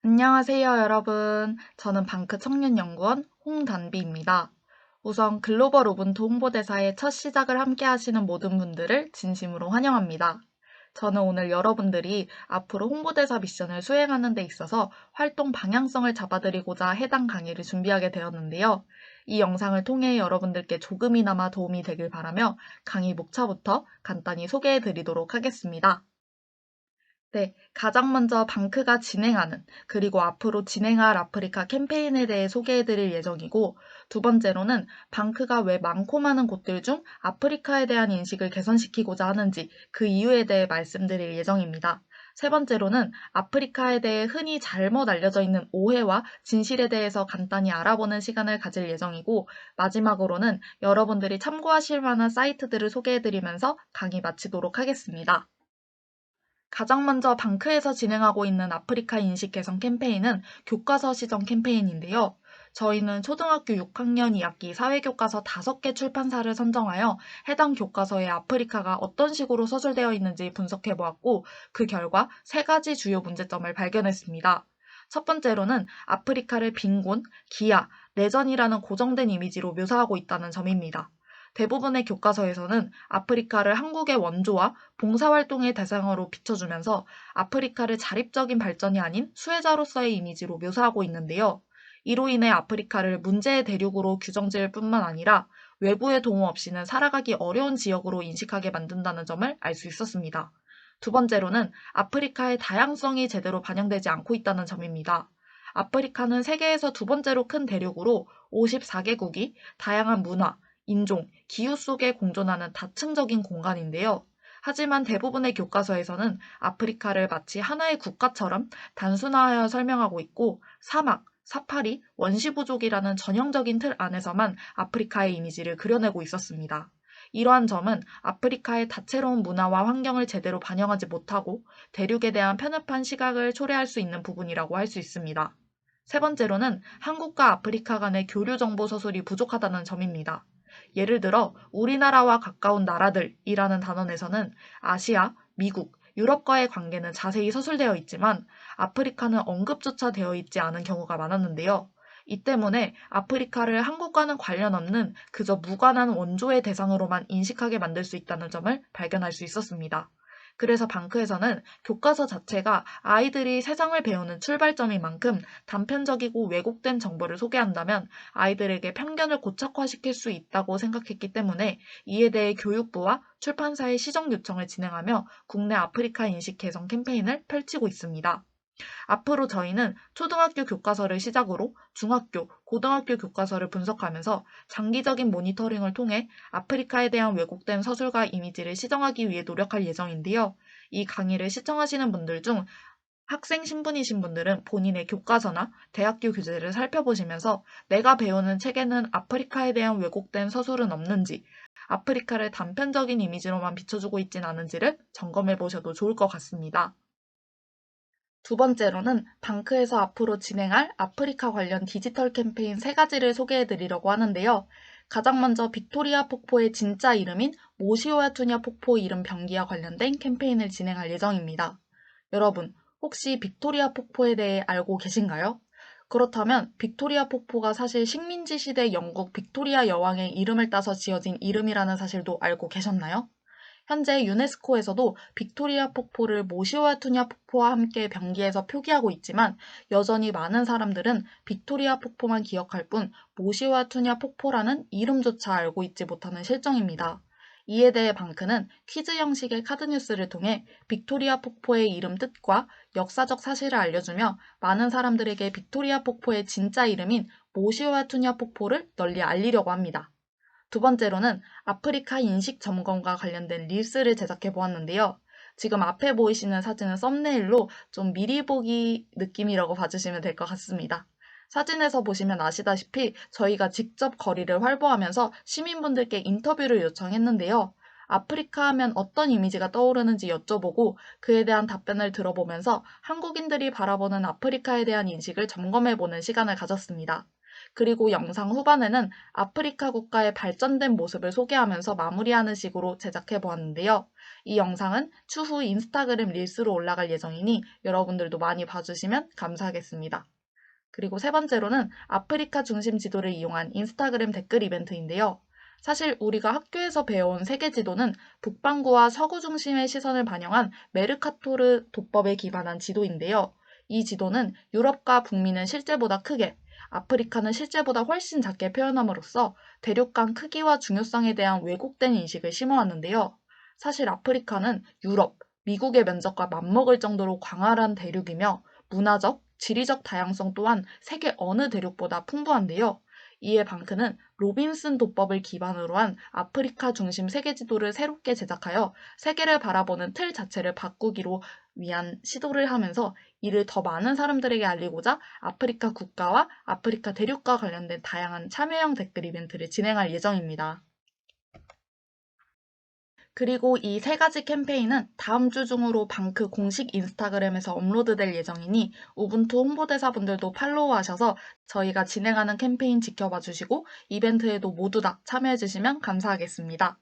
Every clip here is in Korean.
안녕하세요, 여러분. 저는 방크 청년연구원 홍단비입니다. 우선 글로벌 우분투 홍보대사의 첫 시작을 함께 하시는 모든 분들을 진심으로 환영합니다. 저는 오늘 여러분들이 앞으로 홍보대사 미션을 수행하는 데 있어서 활동 방향성을 잡아드리고자 해당 강의를 준비하게 되었는데요. 이 영상을 통해 여러분들께 조금이나마 도움이 되길 바라며 강의 목차부터 간단히 소개해 드리도록 하겠습니다. 네, 가장 먼저 방크가 진행하는 그리고 앞으로 진행할 아프리카 캠페인에 대해 소개해드릴 예정이고, 두 번째로는 방크가 왜 많고 많은 곳들 중 아프리카에 대한 인식을 개선시키고자 하는지 그 이유에 대해 말씀드릴 예정입니다. 세 번째로는 아프리카에 대해 흔히 잘못 알려져 있는 오해와 진실에 대해서 간단히 알아보는 시간을 가질 예정이고, 마지막으로는 여러분들이 참고하실 만한 사이트들을 소개해드리면서 강의 마치도록 하겠습니다. 가장 먼저 방크에서 진행하고 있는 아프리카 인식 개선 캠페인은 교과서 시정 캠페인인데요. 저희는 초등학교 6학년 2학기 사회교과서 5개 출판사를 선정하여 해당 교과서에 아프리카가 어떤 식으로 서술되어 있는지 분석해보았고, 그 결과 3가지 주요 문제점을 발견했습니다. 첫 번째로는 아프리카를 빈곤, 기아, 내전이라는 고정된 이미지로 묘사하고 있다는 점입니다. 대부분의 교과서에서는 아프리카를 한국의 원조와 봉사활동의 대상으로 비춰주면서 아프리카를 자립적인 발전이 아닌 수혜자로서의 이미지로 묘사하고 있는데요. 이로 인해 아프리카를 문제의 대륙으로 규정지을 뿐만 아니라 외부의 도움 없이는 살아가기 어려운 지역으로 인식하게 만든다는 점을 알 수 있었습니다. 두 번째로는 아프리카의 다양성이 제대로 반영되지 않고 있다는 점입니다. 아프리카는 세계에서 두 번째로 큰 대륙으로 54개국이 다양한 문화, 인종, 기후 속에 공존하는 다층적인 공간인데요. 하지만 대부분의 교과서에서는 아프리카를 마치 하나의 국가처럼 단순화하여 설명하고 있고, 사막, 사파리, 원시부족이라는 전형적인 틀 안에서만 아프리카의 이미지를 그려내고 있었습니다. 이러한 점은 아프리카의 다채로운 문화와 환경을 제대로 반영하지 못하고 대륙에 대한 편협한 시각을 초래할 수 있는 부분이라고 할 수 있습니다. 세 번째로는 한국과 아프리카 간의 교류 정보 서술이 부족하다는 점입니다. 예를 들어 우리나라와 가까운 나라들이라는 단원에서는 아시아, 미국, 유럽과의 관계는 자세히 서술되어 있지만 아프리카는 언급조차 되어 있지 않은 경우가 많았는데요. 이 때문에 아프리카를 한국과는 관련 없는 그저 무관한 원조의 대상으로만 인식하게 만들 수 있다는 점을 발견할 수 있었습니다. 그래서 방크에서는 교과서 자체가 아이들이 세상을 배우는 출발점인 만큼 단편적이고 왜곡된 정보를 소개한다면 아이들에게 편견을 고착화시킬 수 있다고 생각했기 때문에 이에 대해 교육부와 출판사의 시정 요청을 진행하며 국내 아프리카 인식 개선 캠페인을 펼치고 있습니다. 앞으로 저희는 초등학교 교과서를 시작으로 중학교, 고등학교 교과서를 분석하면서 장기적인 모니터링을 통해 아프리카에 대한 왜곡된 서술과 이미지를 시정하기 위해 노력할 예정인데요. 이 강의를 시청하시는 분들 중 학생 신분이신 분들은 본인의 교과서나 대학교 교재를 살펴보시면서 내가 배우는 책에는 아프리카에 대한 왜곡된 서술은 없는지, 아프리카를 단편적인 이미지로만 비춰주고 있진 않은지를 점검해 보셔도 좋을 것 같습니다. 두 번째로는 방크에서 앞으로 진행할 아프리카 관련 디지털 캠페인 3가지를 소개해 드리려고 하는데요. 가장 먼저 빅토리아 폭포의 진짜 이름인 모시오아투냐 폭포 이름 병기와 관련된 캠페인을 진행할 예정입니다. 여러분, 혹시 빅토리아 폭포에 대해 알고 계신가요? 그렇다면 빅토리아 폭포가 사실 식민지 시대 영국 빅토리아 여왕의 이름을 따서 지어진 이름이라는 사실도 알고 계셨나요? 현재 유네스코에서도 빅토리아 폭포를 모시오아투냐 폭포와 함께 병기에서 표기하고 있지만 여전히 많은 사람들은 빅토리아 폭포만 기억할 뿐 모시오아투냐 폭포라는 이름조차 알고 있지 못하는 실정입니다. 이에 대해 방크는 퀴즈 형식의 카드뉴스를 통해 빅토리아 폭포의 이름 뜻과 역사적 사실을 알려주며 많은 사람들에게 빅토리아 폭포의 진짜 이름인 모시오아투냐 폭포를 널리 알리려고 합니다. 두 번째로는 아프리카 인식 점검과 관련된 릴스를 제작해 보았는데요. 지금 앞에 보이시는 사진은 썸네일로 좀 미리 보기 느낌이라고 봐주시면 될 것 같습니다. 사진에서 보시면 아시다시피 저희가 직접 거리를 활보하면서 시민분들께 인터뷰를 요청했는데요. 아프리카 하면 어떤 이미지가 떠오르는지 여쭤보고 그에 대한 답변을 들어보면서 한국인들이 바라보는 아프리카에 대한 인식을 점검해보는 시간을 가졌습니다. 그리고 영상 후반에는 아프리카 국가의 발전된 모습을 소개하면서 마무리하는 식으로 제작해 보았는데요. 이 영상은 추후 인스타그램 릴스로 올라갈 예정이니 여러분들도 많이 봐주시면 감사하겠습니다. 그리고 세 번째로는 아프리카 중심 지도를 이용한 인스타그램 댓글 이벤트인데요. 사실 우리가 학교에서 배워온 세계 지도는 북반구와 서구 중심의 시선을 반영한 메르카토르 도법에 기반한 지도인데요. 이 지도는 유럽과 북미는 실제보다 크게, 아프리카는 실제보다 훨씬 작게 표현함으로써 대륙 간 크기와 중요성에 대한 왜곡된 인식을 심어왔는데요. 사실 아프리카는 유럽, 미국의 면적과 맞먹을 정도로 광활한 대륙이며 문화적, 지리적 다양성 또한 세계 어느 대륙보다 풍부한데요. 이에 방크는 로빈슨 도법을 기반으로 한 아프리카 중심 세계 지도를 새롭게 제작하여 세계를 바라보는 틀 자체를 바꾸기로 위한 시도를 하면서 이를 더 많은 사람들에게 알리고자 아프리카 국가와 아프리카 대륙과 관련된 다양한 참여형 댓글 이벤트를 진행할 예정입니다. 그리고 이 세 가지 캠페인은 다음 주 중으로 방크 공식 인스타그램에서 업로드될 예정이니 우분투 홍보대사분들도 팔로우하셔서 저희가 진행하는 캠페인 지켜봐 주시고 이벤트에도 모두 다 참여해 주시면 감사하겠습니다.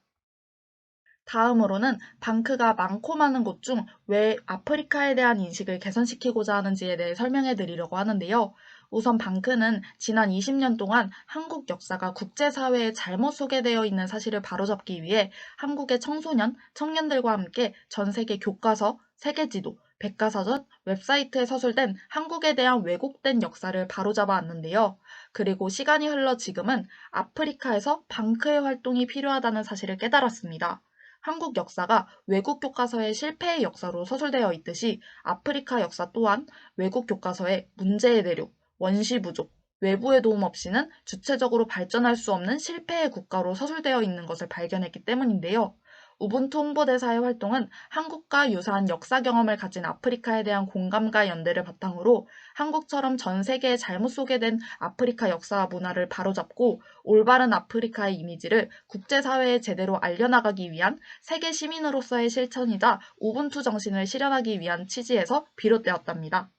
다음으로는 방크가 많고 많은 곳 중 왜 아프리카에 대한 인식을 개선시키고자 하는지에 대해 설명해 드리려고 하는데요. 우선 방크는 지난 20년 동안 한국 역사가 국제사회에 잘못 소개되어 있는 사실을 바로잡기 위해 한국의 청소년, 청년들과 함께 전 세계 교과서, 세계지도, 백과사전, 웹사이트에 서술된 한국에 대한 왜곡된 역사를 바로잡아 왔는데요. 그리고 시간이 흘러 지금은 아프리카에서 방크의 활동이 필요하다는 사실을 깨달았습니다. 한국 역사가 외국 교과서의 실패의 역사로 서술되어 있듯이 아프리카 역사 또한 외국 교과서에 문제의 대륙, 원시 부족, 외부의 도움 없이는 주체적으로 발전할 수 없는 실패의 국가로 서술되어 있는 것을 발견했기 때문인데요. 우분투 홍보대사의 활동은 한국과 유사한 역사 경험을 가진 아프리카에 대한 공감과 연대를 바탕으로 한국처럼 전 세계에 잘못 소개된 아프리카 역사와 문화를 바로잡고 올바른 아프리카의 이미지를 국제사회에 제대로 알려나가기 위한 세계 시민으로서의 실천이자 우분투 정신을 실현하기 위한 취지에서 비롯되었답니다.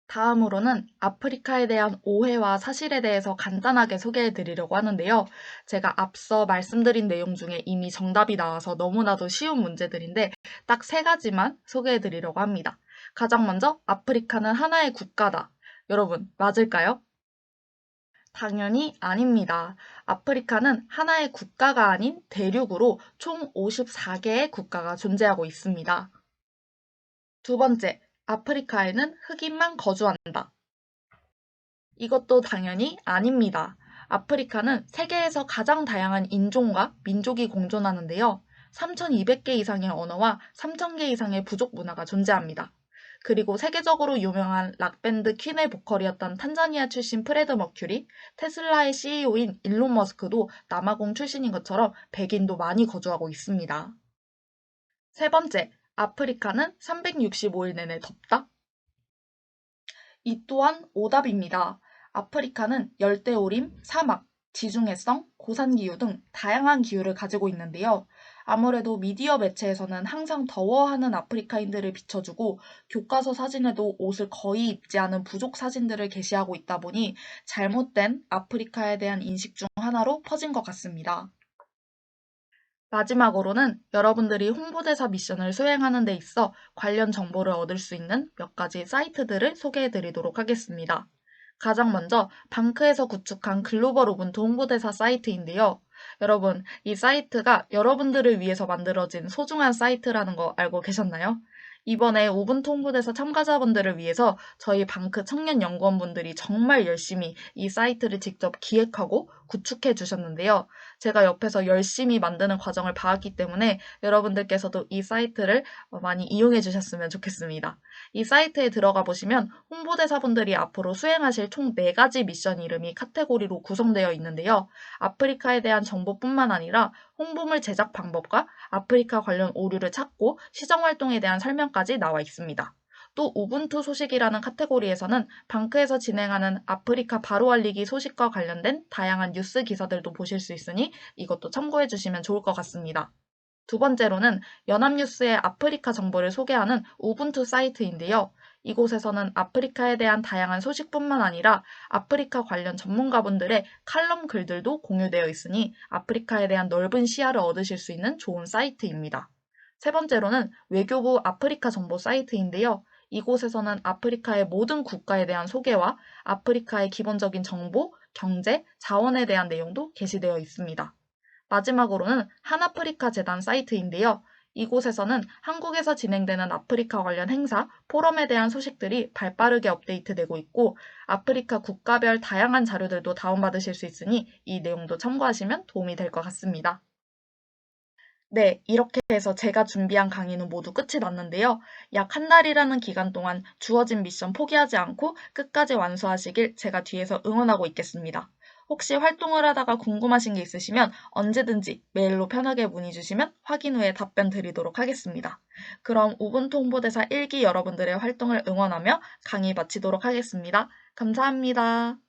다음으로는 아프리카에 대한 오해와 사실에 대해서 간단하게 소개해 드리려고 하는데요. 제가 앞서 말씀드린 내용 중에 이미 정답이 나와서 너무나도 쉬운 문제들인데 딱 세 가지만 소개해 드리려고 합니다. 가장 먼저 아프리카는 하나의 국가다. 여러분, 맞을까요? 당연히 아닙니다. 아프리카는 하나의 국가가 아닌 대륙으로 총 54개의 국가가 존재하고 있습니다. 두 번째, 아프리카에는 흑인만 거주한다. 이것도 당연히 아닙니다. 아프리카는 세계에서 가장 다양한 인종과 민족이 공존하는데요. 3,200개 이상의 언어와 3,000개 이상의 부족 문화가 존재합니다. 그리고 세계적으로 유명한 락밴드 퀸의 보컬이었던 탄자니아 출신 프레드 머큐리, 테슬라의 CEO인 일론 머스크도 남아공 출신인 것처럼 백인도 많이 거주하고 있습니다. 세 번째, 아프리카는 365일 내내 덥다? 이 또한 오답입니다. 아프리카는 열대우림, 사막, 지중해성, 고산기후 등 다양한 기후를 가지고 있는데요. 아무래도 미디어 매체에서는 항상 더워하는 아프리카인들을 비춰주고 교과서 사진에도 옷을 거의 입지 않은 부족 사진들을 게시하고 있다 보니 잘못된 아프리카에 대한 인식 중 하나로 퍼진 것 같습니다. 마지막으로는 여러분들이 홍보대사 미션을 수행하는 데 있어 관련 정보를 얻을 수 있는 몇 가지 사이트들을 소개해 드리도록 하겠습니다. 가장 먼저 방크에서 구축한 글로벌 우분투 홍보대사 사이트인데요. 여러분, 이 사이트가 여러분들을 위해서 만들어진 소중한 사이트라는 거 알고 계셨나요? 이번에 우분투 홍보대사 참가자분들을 위해서 저희 방크 청년 연구원분들이 정말 열심히 이 사이트를 직접 기획하고 구축해 주셨는데요. 제가 옆에서 열심히 만드는 과정을 봐왔기 때문에 여러분들께서도 이 사이트를 많이 이용해 주셨으면 좋겠습니다. 이 사이트에 들어가 보시면 홍보대사분들이 앞으로 수행하실 총 4가지 미션 이름이 카테고리로 구성되어 있는데요. 아프리카에 대한 정보뿐만 아니라 홍보물 제작 방법과 아프리카 관련 오류를 찾고 시정활동에 대한 설명까지 나와 있습니다. 또 우분투 소식이라는 카테고리에서는 방크에서 진행하는 아프리카 바로 알리기 소식과 관련된 다양한 뉴스 기사들도 보실 수 있으니 이것도 참고해 주시면 좋을 것 같습니다. 두 번째로는 연합뉴스의 아프리카 정보를 소개하는 우분투 사이트인데요. 이곳에서는 아프리카에 대한 다양한 소식뿐만 아니라 아프리카 관련 전문가분들의 칼럼 글들도 공유되어 있으니 아프리카에 대한 넓은 시야를 얻으실 수 있는 좋은 사이트입니다. 세 번째로는 외교부 아프리카 정보 사이트인데요. 이곳에서는 아프리카의 모든 국가에 대한 소개와 아프리카의 기본적인 정보, 경제, 자원에 대한 내용도 게시되어 있습니다. 마지막으로는 한아프리카 재단 사이트인데요. 이곳에서는 한국에서 진행되는 아프리카 관련 행사, 포럼에 대한 소식들이 발빠르게 업데이트되고 있고 아프리카 국가별 다양한 자료들도 다운받으실 수 있으니 이 내용도 참고하시면 도움이 될 것 같습니다. 네, 이렇게 해서 제가 준비한 강의는 모두 끝이 났는데요. 약 한 달이라는 기간 동안 주어진 미션 포기하지 않고 끝까지 완수하시길 제가 뒤에서 응원하고 있겠습니다. 혹시 활동을 하다가 궁금하신 게 있으시면 언제든지 메일로 편하게 문의 주시면 확인 후에 답변 드리도록 하겠습니다. 그럼 우분투 홍보대사 1기 여러분들의 활동을 응원하며 강의 마치도록 하겠습니다. 감사합니다.